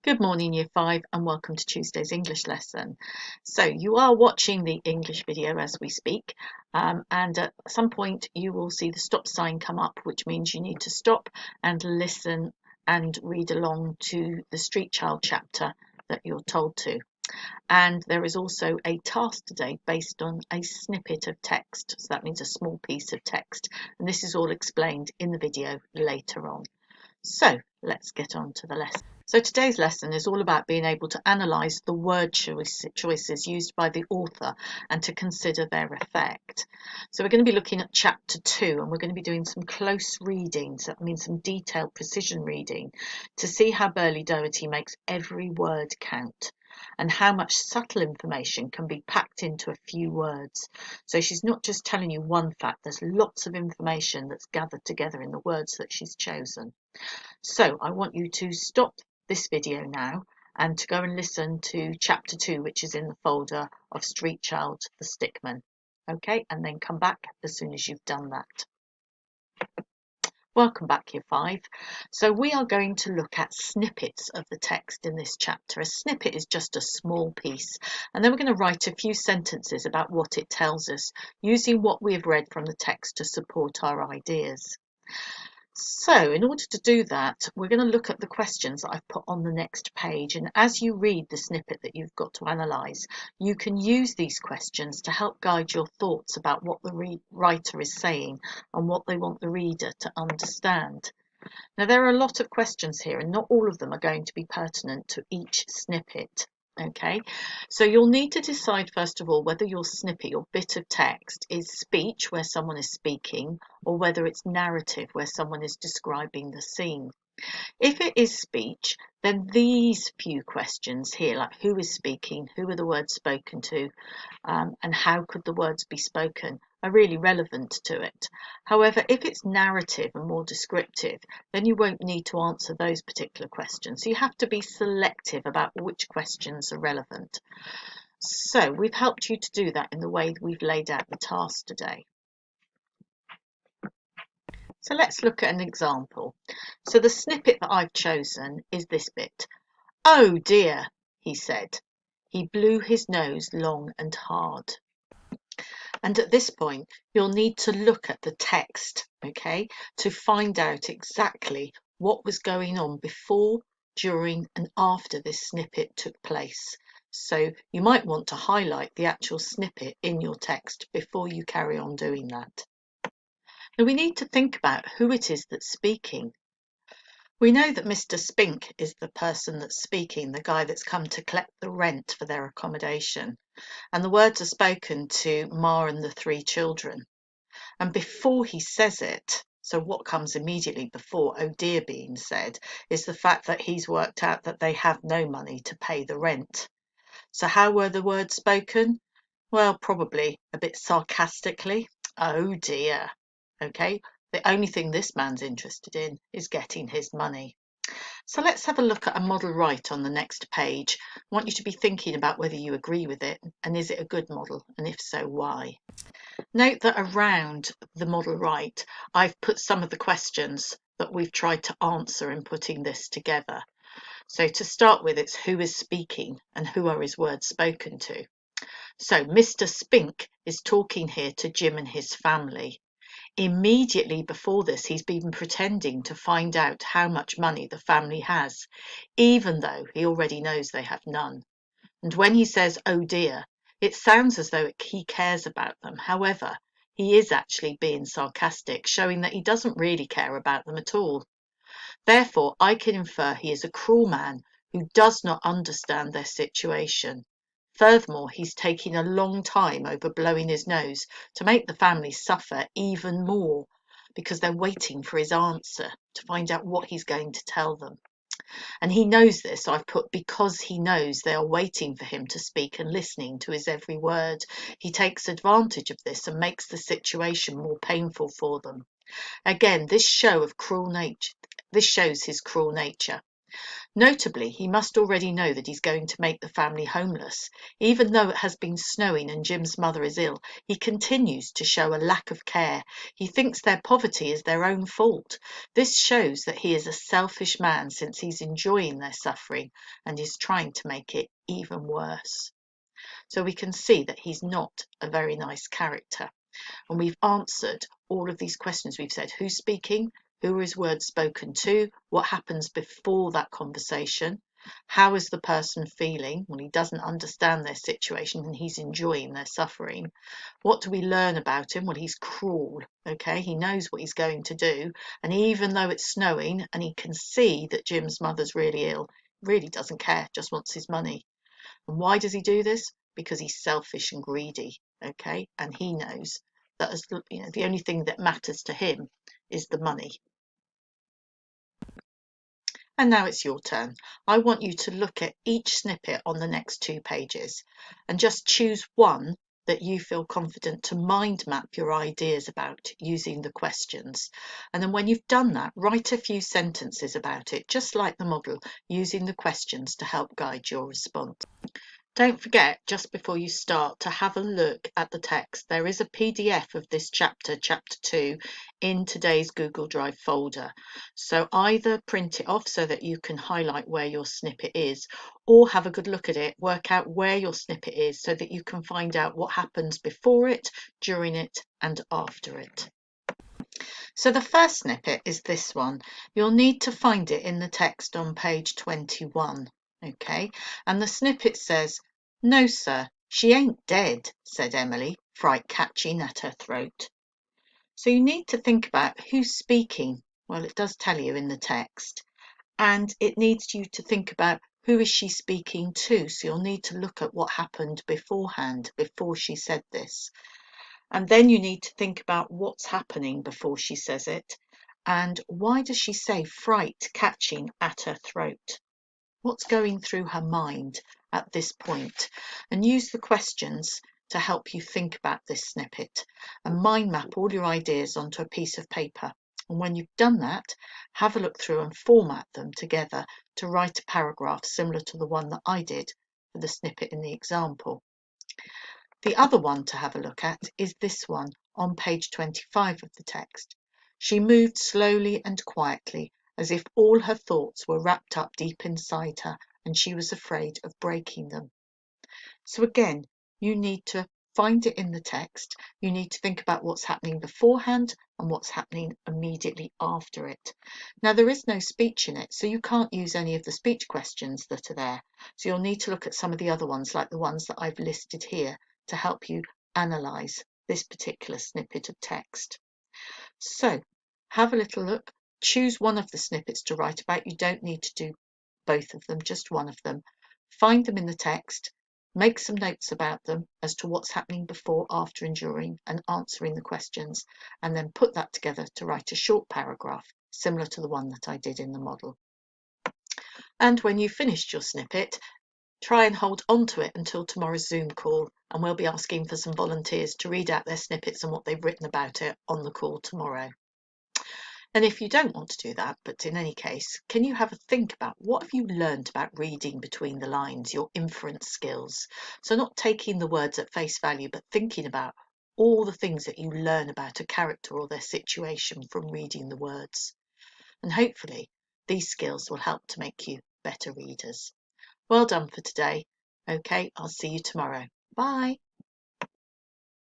Good morning, Year 5, and welcome to Tuesday's English lesson. So you are watching the English video as we speak, and at some point you will see the stop sign come up, which means you need to stop and listen and read along to the Street Child chapter that you're told to. And there is also a task today based on a snippet of text, so that means a small piece of text, and this is all explained in the video later on. So let's get on to the lesson. So today's lesson is all about being able to analyse the word choices used by the author and to consider their effect. So we're going to be looking at chapter 2, and we're going to be doing some close reading, so that means some detailed precision reading, to see how Burley Doherty makes every word count and how much subtle information can be packed into a few words. So she's not just telling you one fact, there's lots of information that's gathered together in the words that she's chosen. So I want you to stop this video now and to go and listen to chapter 2, which is in the folder of Street Child, the Stickman. Okay, and then come back as soon as you've done that. Welcome back, Year 5. So we are going to look at snippets of the text in this chapter. A snippet is just a small piece, and then we're going to write a few sentences about what it tells us, using what we have read from the text to support our ideas. So in order to do that, we're going to look at the questions that I've put on the next page, and as you read the snippet that you've got to analyse, you can use these questions to help guide your thoughts about what the writer is saying and what they want the reader to understand. Now, there are a lot of questions here, and not all of them are going to be pertinent to each snippet. Okay, so you'll need to decide first of all whether your snippet, your bit of text, is speech where someone is speaking, or whether it's narrative where someone is describing the scene. If it is speech, then these few questions here, like who is speaking, who are the words spoken to, and how could the words be spoken, are really relevant to it. However, if it's narrative and more descriptive, then you won't need to answer those particular questions. So you have to be selective about which questions are relevant. So we've helped you to do that in the way we've laid out the task today. So let's look at an example. So the snippet that I've chosen is this bit. "Oh dear," he said. He blew his nose long and hard. And at this point, you'll need to look at the text, okay, to find out exactly what was going on before, during, and after this snippet took place. So you might want to highlight the actual snippet in your text before you carry on doing that. Now we need to think about who it is that's speaking. We know that Mr. Spink is the person that's speaking, the guy that's come to collect the rent for their accommodation. And the words are spoken to Ma and the 3 children. And before he says it, so what comes immediately before "oh dear" being said, is the fact that he's worked out that they have no money to pay the rent. So how were the words spoken? Well, probably a bit sarcastically. Oh dear. Okay, the only thing this man's interested in is getting his money. So let's have a look at a model right on the next page. I want you to be thinking about whether you agree with it, and is it a good model, and if so, why? Note that around the model right, I've put some of the questions that we've tried to answer in putting this together. So to start with, it's who is speaking and who are his words spoken to. So Mr. Spink is talking here to Jim and his family. Immediately before this, he's been pretending to find out how much money the family has, even though he already knows they have none. And when he says, "oh dear," it sounds as though he cares about them. However, he is actually being sarcastic, showing that he doesn't really care about them at all. Therefore, I can infer he is a cruel man who does not understand their situation. Furthermore, he's taking a long time over blowing his nose to make the family suffer even more, because they're waiting for his answer to find out what he's going to tell them. And he knows this, so I've put because he knows they are waiting for him to speak and listening to his every word. He takes advantage of this and makes the situation more painful for them. Again, this shows his cruel nature. Notably, he must already know that he's going to make the family homeless. Even though it has been snowing and Jim's mother is ill, he continues to show a lack of care. He thinks their poverty is their own fault. This shows that he is a selfish man since he's enjoying their suffering and is trying to make it even worse. So we can see that he's not a very nice character. And we've answered all of these questions. We've said who's speaking, who are his words spoken to, what happens before that conversation, how is the person feeling when he doesn't understand their situation and he's enjoying their suffering. What do we learn about him? Well, he's cruel, okay? He knows what he's going to do, and even though it's snowing and he can see that Jim's mother's really ill, really doesn't care, just wants his money. And why does he do this? Because he's selfish and greedy, okay? And he knows that the only thing that matters to him is the money. And now it's your turn. I want you to look at each snippet on the next 2 pages and just choose one that you feel confident to mind map your ideas about using the questions. And then when you've done that, write a few sentences about it, just like the model, using the questions to help guide your response. Don't forget, just before you start, to have a look at the text. There is a PDF of this chapter, chapter 2, in today's Google Drive folder. So either print it off so that you can highlight where your snippet is, or have a good look at it, work out where your snippet is so that you can find out what happens before it, during it, and after it. So the first snippet is this one. You'll need to find it in the text on page 21. Okay, and the snippet says, "No, sir, she ain't dead," said Emily, fright catching at her throat. So you need to think about who's speaking. Well, it does tell you in the text, and it needs you to think about who is she speaking to. So you'll need to look at what happened beforehand, before she said this. And then you need to think about what's happening before she says it. And why does she say fright catching at her throat? What's going through her mind at this point? And use the questions to help you think about this snippet and mind map all your ideas onto a piece of paper. And when you've done that, have a look through and format them together to write a paragraph similar to the one that I did for the snippet in the example. The other one to have a look at is this one on page 25 of the text. She moved slowly and quietly, as if all her thoughts were wrapped up deep inside her and she was afraid of breaking them. So again, you need to find it in the text. You need to think about what's happening beforehand and what's happening immediately after it. Now, there is no speech in it, so you can't use any of the speech questions that are there. So you'll need to look at some of the other ones, like the ones that I've listed here, to help you analyse this particular snippet of text. So have a little look, choose one of the snippets to write about. You don't need to do both of them, just one of them. Find them in the text, make some notes about them as to what's happening before, after and during, and answering the questions, and then put that together to write a short paragraph similar to the one that I did in the model. And when you've finished your snippet, try and hold on to it until tomorrow's Zoom call, and we'll be asking for some volunteers to read out their snippets and what they've written about it on the call tomorrow. And if you don't want to do that, but in any case, can you have a think about what have you learned about reading between the lines, your inference skills? So not taking the words at face value, but thinking about all the things that you learn about a character or their situation from reading the words. And hopefully these skills will help to make you better readers. Well done for today. Okay, I'll see you tomorrow. Bye.